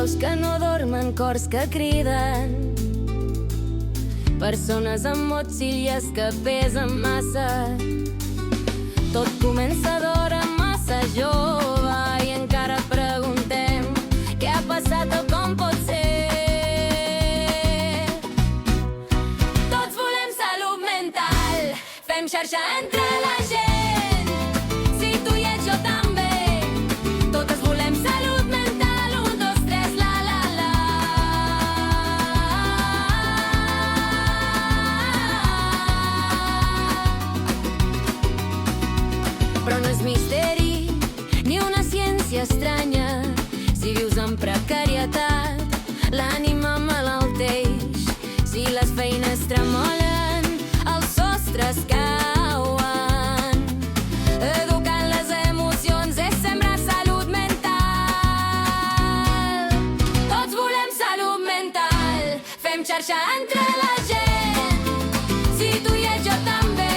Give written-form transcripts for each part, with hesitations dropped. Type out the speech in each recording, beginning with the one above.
veus que no dormen, cors que criden, persones amb motxilles que pesen massa. Tot comença d'hora massa jove i encara preguntem què ha passat o com pot ser. Tots volem salut mental, fem xarxa entre la gent. Si tu i ets jo també, totes volem salut mental. 1, 2, 3, la la la. Però no és misteri ni una ciència estranya si vius en precarietat, l'ànima malalteix. Si les feines tremolen, els sostres cauen. Educant les emocions és sembrar salut mental. Tots volem salut mental, fem xarxa entre la gent. Si tu i ets jo també,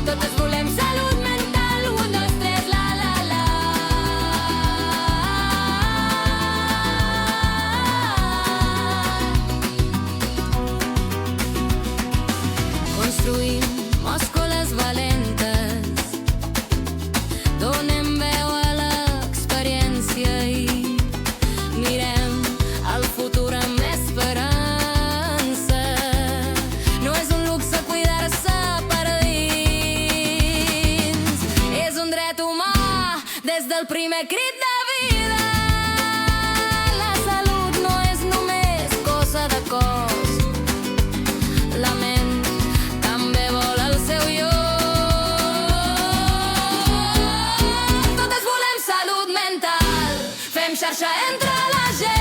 totes volem salut mental. 1, 2, 3, la la la. Construïm escoles valentes, donem veu a l'experiència i mirem el futur amb esperança. No és un luxe cuidar-se per dins, és un dret humà des del primer crit de vida. La salut no és només cosa de cos, la ment també vol el seu lloc. Totes volem salut mental, fem xarxa entre la gent.